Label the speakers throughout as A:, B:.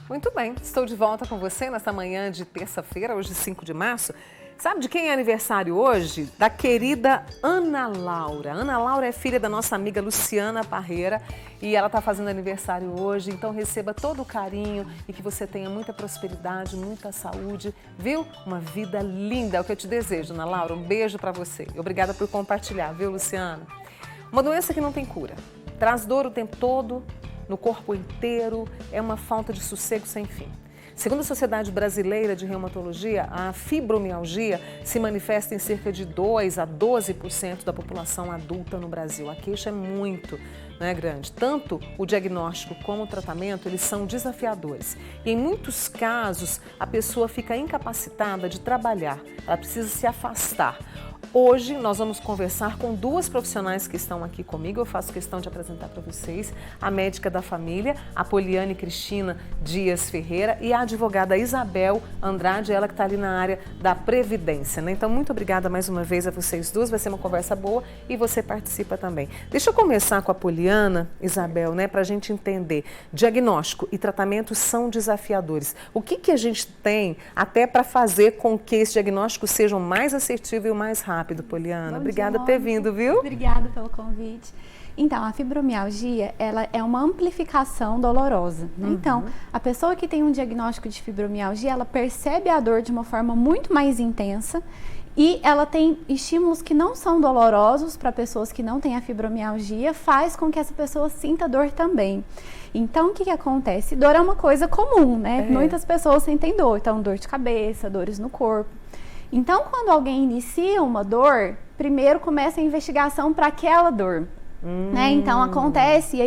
A: Muito bem, estou de volta com você nesta manhã de terça-feira, hoje 5 de março. Sabe de quem é aniversário hoje? Da querida Ana Laura. Ana Laura é filha da nossa amiga Luciana Parreira e ela está fazendo aniversário hoje, então receba todo o carinho e que você tenha muita prosperidade, muita saúde, viu? Uma vida linda, é o que eu te desejo, Ana Laura. Um beijo para você. Obrigada por compartilhar, viu, Luciana? Uma doença que não tem cura, traz dor o tempo todo, no corpo inteiro, é uma falta de sossego sem fim. Segundo a Sociedade Brasileira de Reumatologia, a fibromialgia se manifesta em cerca de 2 a 12% da população adulta no Brasil. A queixa é muito, não é grande. Tanto o diagnóstico como o tratamento, eles são desafiadores. E em muitos casos, a pessoa fica incapacitada de trabalhar, ela precisa se afastar. Hoje nós vamos conversar com duas profissionais que estão aqui comigo. Eu faço questão de apresentar para vocês a médica da família, a Poliane Cristina Dias Ferreira, e a advogada Isabel Andrade, ela que está ali na área da Previdência, né? Então, muito obrigada mais uma vez a vocês duas, vai ser uma conversa boa e você participa também. Deixa eu começar com a Poliana, Isabel, né, para a gente entender. Diagnóstico e tratamento são desafiadores. O que a gente tem até para fazer com que esse diagnóstico seja o mais assertivo e o mais rápido, Poliana? Obrigada por ter vindo, viu?
B: Obrigada pelo convite. Então, a fibromialgia, ela é uma amplificação dolorosa, né? Então, a pessoa que tem um diagnóstico de fibromialgia, ela percebe a dor de uma forma muito mais intensa e ela tem estímulos que não são dolorosos para pessoas que não têm a fibromialgia, faz com que essa pessoa sinta dor também. Então, o que acontece? Dor é uma coisa comum, né? Muitas pessoas sentem dor, então dor de cabeça, dores no corpo. Então, quando alguém inicia uma dor, primeiro começa a investigação para aquela dor. Né? Então, acontece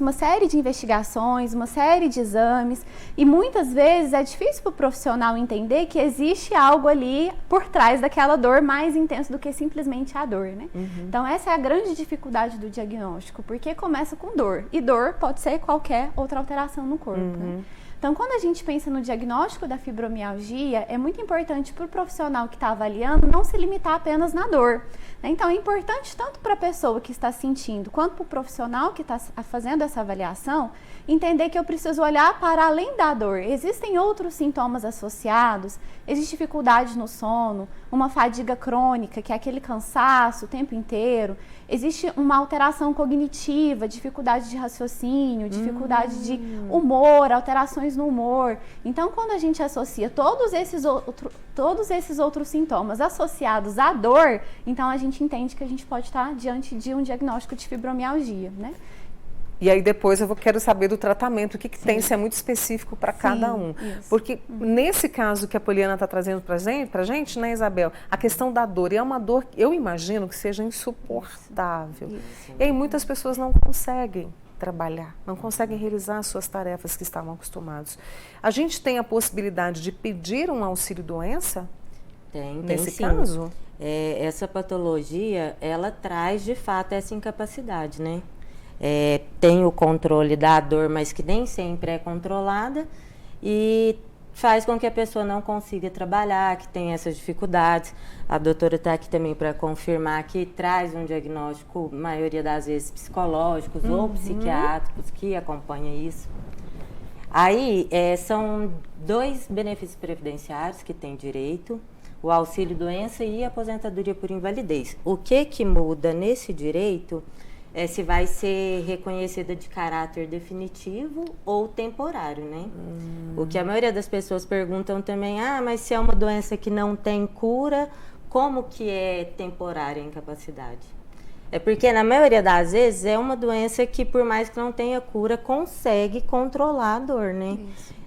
B: uma série de investigações, uma série de exames, e muitas vezes é difícil para o profissional entender que existe algo ali por trás daquela dor mais intenso do que simplesmente a dor, né? Então, essa é a grande dificuldade do diagnóstico, porque começa com dor, e dor pode ser qualquer outra alteração no corpo, né? Então, quando a gente pensa no diagnóstico da fibromialgia, é muito importante para o profissional que está avaliando não se limitar apenas na dor, né? Então, é importante tanto para a pessoa que está sentindo, quanto para o profissional que está fazendo essa avaliação, entender que eu preciso olhar para além da dor. Existem outros sintomas associados, existe dificuldade no sono, uma fadiga crônica, que é aquele cansaço o tempo inteiro, existe uma alteração cognitiva, dificuldade de raciocínio, dificuldade de humor, alterações no humor. Então, quando a gente associa todos esses outros sintomas associados à dor, então a gente entende que a gente pode estar diante de um diagnóstico de fibromialgia, né?
A: E aí depois eu quero saber do tratamento, o que tem, se é muito específico para cada um.
B: Isso.
A: Porque nesse caso que a Poliana está trazendo para a gente, né, Isabel, a questão da dor, e é uma dor, eu imagino que seja insuportável. Isso. E aí muitas pessoas não conseguem trabalhar, não conseguem realizar as suas tarefas que estavam acostumados. A gente tem a possibilidade de pedir um auxílio-doença?
C: Tem
A: nesse
C: sim.
A: caso?
C: Essa patologia, ela traz de fato essa incapacidade, né? Tem o controle da dor, mas que nem sempre é controlada, e faz com que a pessoa não consiga trabalhar, que tem essas dificuldades. A doutora está aqui também para confirmar que traz um diagnóstico, maioria das vezes, psicológicos ou psiquiátricos, que acompanha isso. Aí, são 2 benefícios previdenciários que tem direito, o auxílio-doença e a aposentadoria por invalidez. O que muda nesse direito se vai ser reconhecida de caráter definitivo ou temporário, né? O que a maioria das pessoas perguntam também, mas se é uma doença que não tem cura, como que é temporária a incapacidade? É porque na maioria das vezes é uma doença que, por mais que não tenha cura, consegue controlar a dor, né?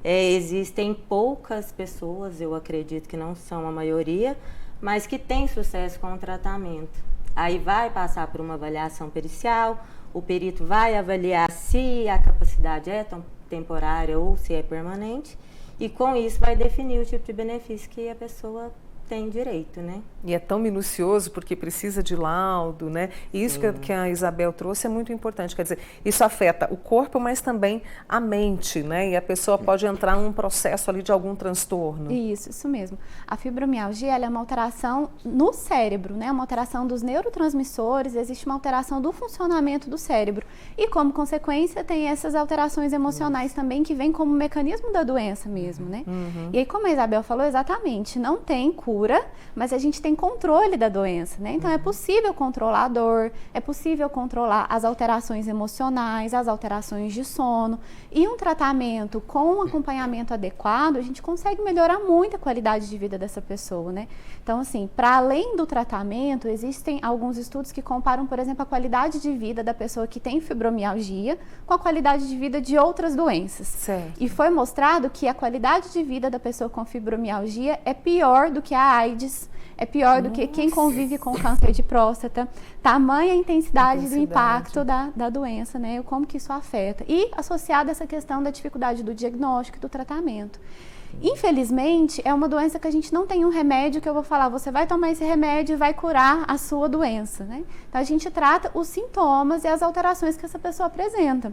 C: Existem poucas pessoas, eu acredito que não são a maioria, mas que têm sucesso com o tratamento. Aí vai passar por uma avaliação pericial, o perito vai avaliar se a capacidade é temporária ou se é permanente, e com isso vai definir o tipo de benefício que a pessoa tem direito, né?
A: E é tão minucioso porque precisa de laudo, né? E isso que a Isabel trouxe é muito importante. Quer dizer, isso afeta o corpo, mas também a mente, né? E a pessoa pode entrar num processo ali de algum transtorno.
B: Isso mesmo. A fibromialgia, ela é uma alteração no cérebro, né? Uma alteração dos neurotransmissores, existe uma alteração do funcionamento do cérebro. E como consequência tem essas alterações emocionais também que vêm como mecanismo da doença mesmo, né? E aí, como a Isabel falou, exatamente, não tem cura, mas a gente tem controle da doença, né? Então é possível controlar a dor, é possível controlar as alterações emocionais, as alterações de sono. E um tratamento com um acompanhamento adequado, a gente consegue melhorar muito a qualidade de vida dessa pessoa, né? Então, assim, para além do tratamento, existem alguns estudos que comparam, por exemplo, a qualidade de vida da pessoa que tem fibromialgia com a qualidade de vida de outras doenças.
A: Certo.
B: E foi mostrado que a qualidade de vida da pessoa com fibromialgia é pior do que a AIDS, é pior do que quem convive com câncer de próstata. Tamanha a intensidade do impacto da doença, né? Como que isso afeta. E associado a essa questão da dificuldade do diagnóstico e do tratamento. Infelizmente, é uma doença que a gente não tem um remédio que eu vou falar, você vai tomar esse remédio e vai curar a sua doença, né? Então, a gente trata os sintomas e as alterações que essa pessoa apresenta.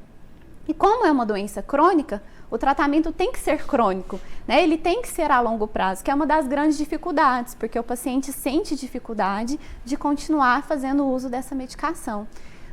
B: E como é uma doença crônica, o tratamento tem que ser crônico, né? Ele tem que ser a longo prazo, que é uma das grandes dificuldades, porque o paciente sente dificuldade de continuar fazendo uso dessa medicação.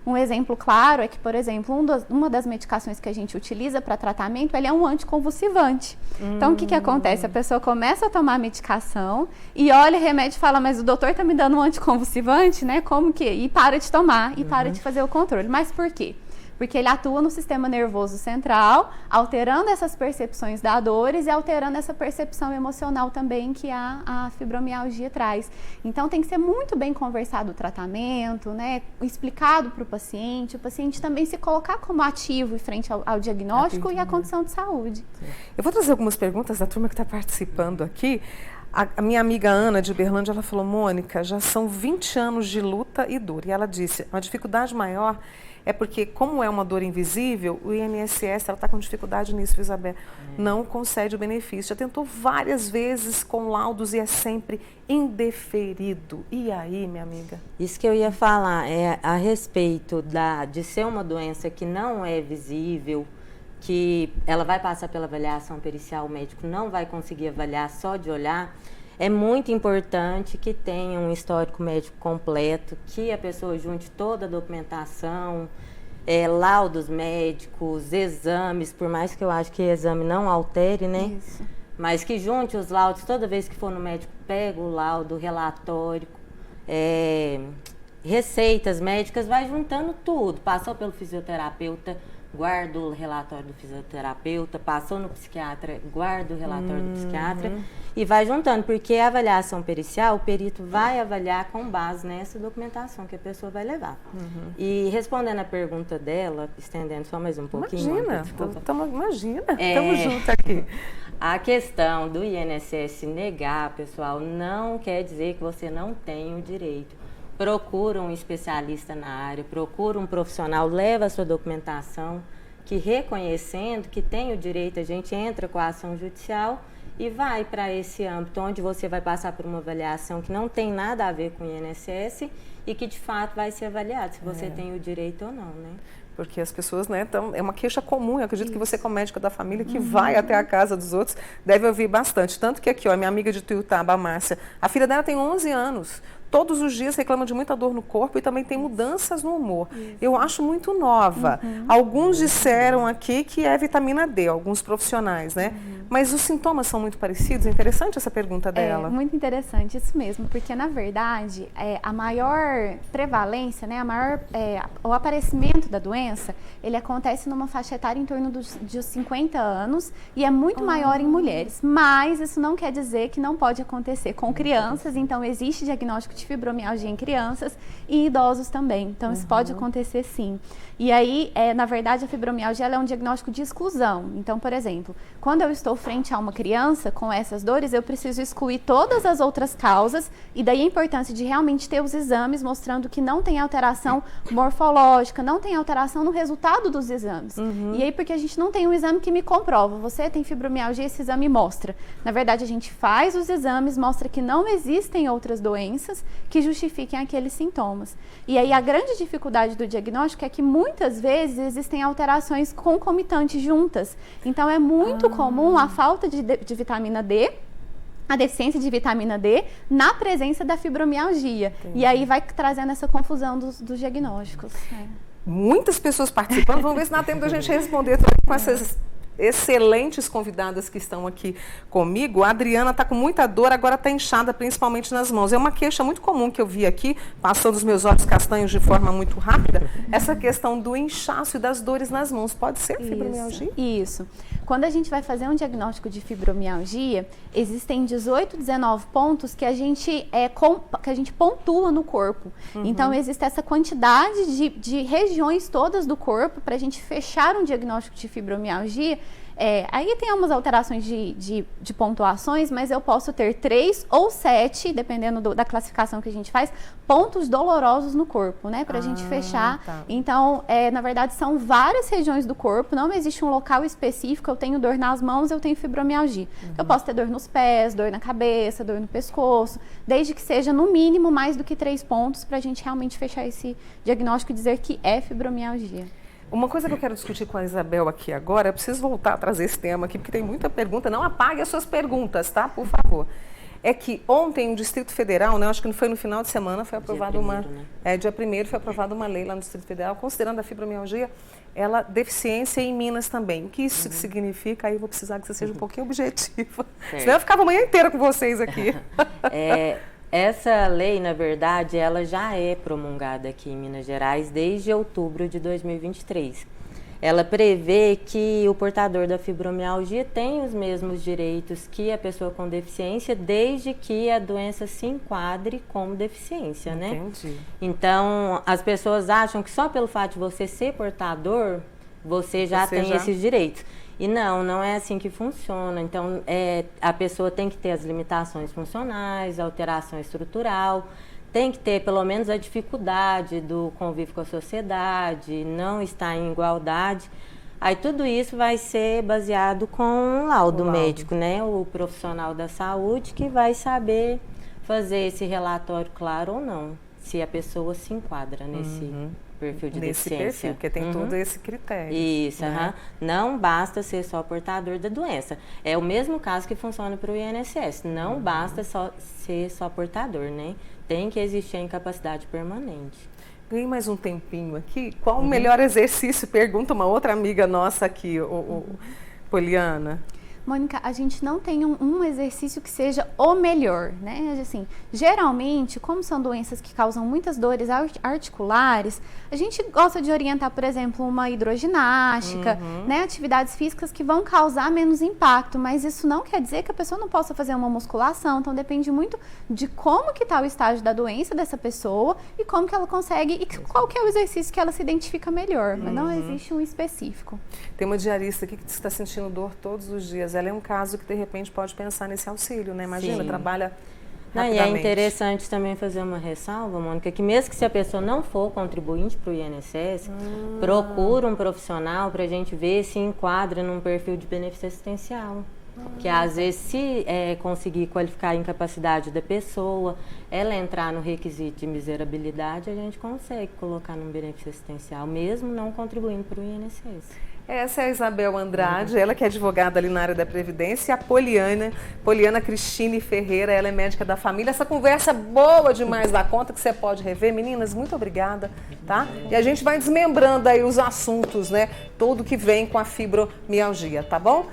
B: Um exemplo claro é que, por exemplo, uma das medicações que a gente utiliza para tratamento, ele é um anticonvulsivante. Então, o que acontece? A pessoa começa a tomar a medicação e olha o remédio e fala, mas o doutor está me dando um anticonvulsivante, né? Como que? E para de tomar, e para de fazer o controle. Mas por quê? Porque ele atua no sistema nervoso central, alterando essas percepções da dores e alterando essa percepção emocional também que a fibromialgia traz. Então, tem que ser muito bem conversado o tratamento, né? Explicado para o paciente também se colocar como ativo em frente ao diagnóstico e à condição de saúde.
A: Eu vou trazer algumas perguntas da turma que está participando aqui. A minha amiga Ana de Uberlândia, ela falou, Mônica, já são 20 anos de luta e dor. E ela disse, uma dificuldade maior é porque, como é uma dor invisível, o INSS, ela está com dificuldade nisso, Isabel, não concede o benefício. Já tentou várias vezes com laudos e é sempre indeferido. E aí, minha amiga?
C: Isso que eu ia falar, é a respeito de ser uma doença que não é visível, que ela vai passar pela avaliação pericial, o médico não vai conseguir avaliar só de olhar. É muito importante que tenha um histórico médico completo, que a pessoa junte toda a documentação, laudos médicos, exames, por mais que eu acho que exame não altere, né?
B: Isso.
C: Mas que junte os laudos, toda vez que for no médico, pega o laudo, relatório, receitas médicas, vai juntando tudo. Passou pelo fisioterapeuta, guarda o relatório do fisioterapeuta, passou no psiquiatra, guarda o relatório do psiquiatra e vai juntando, porque a avaliação pericial, o perito vai avaliar com base nessa documentação que a pessoa vai levar. E respondendo a pergunta dela, estendendo só mais um pouquinho.
A: Imagina, estamos juntos aqui.
C: A questão do INSS negar, pessoal, não quer dizer que você não tem o direito. Procura um especialista na área, procura um profissional, leva a sua documentação, que reconhecendo que tem o direito, a gente entra com a ação judicial e vai para esse âmbito onde você vai passar por uma avaliação que não tem nada a ver com o INSS e que de fato vai ser avaliado se você tem o direito ou não, né?
A: Porque as pessoas, né, é uma queixa comum, eu acredito que você, como médica da família, que vai até a casa dos outros, deve ouvir bastante. Tanto que aqui, ó, minha amiga de Tuiutaba, a Márcia, a filha dela tem 11 anos, todos os dias reclama de muita dor no corpo e também tem mudanças no humor. Eu acho muito nova. Alguns disseram aqui que é vitamina D, alguns profissionais, né? Mas os sintomas são muito parecidos? É interessante essa pergunta dela.
B: É muito interessante, isso mesmo, porque na verdade a maior prevalência, né, o aparecimento da doença, ele acontece numa faixa etária em torno de 50 anos e é muito maior em mulheres. Mas isso não quer dizer que não pode acontecer com crianças, então existe diagnóstico de existe fibromialgia em crianças e em idosos também. Então, isso pode acontecer sim. E aí, na verdade, a fibromialgia ela é um diagnóstico de exclusão. Então, por exemplo, quando eu estou frente a uma criança com essas dores, eu preciso excluir todas as outras causas, e daí a importância de realmente ter os exames mostrando que não tem alteração morfológica, não tem alteração no resultado dos exames. E aí, porque a gente não tem um exame que me comprova, você tem fibromialgia, esse exame mostra. Na verdade, a gente faz os exames, mostra que não existem outras doenças que justifiquem aqueles sintomas. E aí, a grande dificuldade do diagnóstico é que muitas vezes existem alterações concomitantes juntas. Então, é muito comum a falta de vitamina D, a deficiência de vitamina D na presença da fibromialgia. Entendi. E aí vai trazendo essa confusão dos diagnósticos.
A: Muitas pessoas participando, vamos ver se dá tempo da gente responder com essas excelentes convidadas que estão aqui comigo. A Adriana está com muita dor, agora está inchada, principalmente nas mãos. É uma queixa muito comum que eu vi aqui, passou dos meus olhos castanhos de forma muito rápida, essa questão do inchaço e das dores nas mãos. Pode ser fibromialgia?
B: Isso. Quando a gente vai fazer um diagnóstico de fibromialgia, existem 18, 19 pontos que a gente pontua no corpo. Então, existe essa quantidade de regiões todas do corpo para a gente fechar um diagnóstico de fibromialgia. Aí tem algumas alterações de pontuações, mas eu posso ter 3 ou 7, dependendo da classificação que a gente faz, pontos dolorosos no corpo, né? Pra gente fechar. Tá. Então, na verdade, são várias regiões do corpo, não existe um local específico. Eu tenho dor nas mãos, eu tenho fibromialgia. Eu posso ter dor nos pés, dor na cabeça, dor no pescoço, desde que seja, no mínimo, mais do que 3 pontos pra gente realmente fechar esse diagnóstico e dizer que é fibromialgia.
A: Uma coisa que eu quero discutir com a Isabel aqui agora, eu preciso voltar a trazer esse tema aqui, porque tem muita pergunta. Não apague as suas perguntas, tá? Por favor. É que ontem o Distrito Federal, né, acho que foi no final de semana, foi aprovada dia 1º foi aprovada uma lei lá no Distrito Federal, considerando a fibromialgia, deficiência em Minas também. O que isso significa? Aí eu vou precisar que você seja um pouquinho objetiva. Senão eu ficava a manhã inteira com vocês aqui.
C: Essa lei, na verdade, ela já é promulgada aqui em Minas Gerais desde outubro de 2023. Ela prevê que o portador da fibromialgia tem os mesmos direitos que a pessoa com deficiência, desde que a doença se enquadre como deficiência, né?
A: Entendi.
C: Então, as pessoas acham que só pelo fato de você ser portador, você já tem esses direitos. E não é assim que funciona. Então, a pessoa tem que ter as limitações funcionais, a alteração estrutural, tem que ter pelo menos a dificuldade do convívio com a sociedade, não estar em igualdade. Aí tudo isso vai ser baseado com um laudo médico, né? O profissional da saúde que vai saber fazer esse relatório claro ou não, se a pessoa se enquadra nesse perfil de deficiência. Nesse perfil,
A: porque tem todo esse critério.
C: Isso,
A: né?
C: Não basta ser só portador da doença. É o mesmo caso que funciona para o INSS. Não basta ser só portador, né? Tem que existir a incapacidade permanente.
A: Ganhei mais um tempinho aqui. Qual o melhor exercício? Pergunta uma outra amiga nossa aqui, Poliana.
B: Mônica, a gente não tem um exercício que seja o melhor, né? Assim, geralmente, como são doenças que causam muitas dores articulares, a gente gosta de orientar, por exemplo, uma hidroginástica, né? Atividades físicas que vão causar menos impacto, mas isso não quer dizer que a pessoa não possa fazer uma musculação. Então, depende muito de como que está o estágio da doença dessa pessoa e como que ela consegue e qual que é o exercício que ela se identifica melhor, mas não existe um específico.
A: Tem uma diarista aqui que está sentindo dor todos os dias. Ela é um caso que, de repente, pode pensar nesse auxílio, né? Imagina, trabalha rapidamente.
C: E é interessante também fazer uma ressalva, Mônica, que mesmo que se a pessoa não for contribuinte para o INSS, procura um profissional para a gente ver se enquadra num perfil de benefício assistencial. Que às vezes, se conseguir qualificar a incapacidade da pessoa, ela entrar no requisito de miserabilidade, a gente consegue colocar num benefício assistencial, mesmo não contribuindo para o INSS.
A: Essa é a Isabel Andrade, ela que é advogada ali na área da Previdência, e a Poliana Cristine Ferreira, ela é médica da família. Essa conversa boa demais da conta que você pode rever. Meninas, muito obrigada, tá? E a gente vai desmembrando aí os assuntos, né? Tudo que vem com a fibromialgia, tá bom?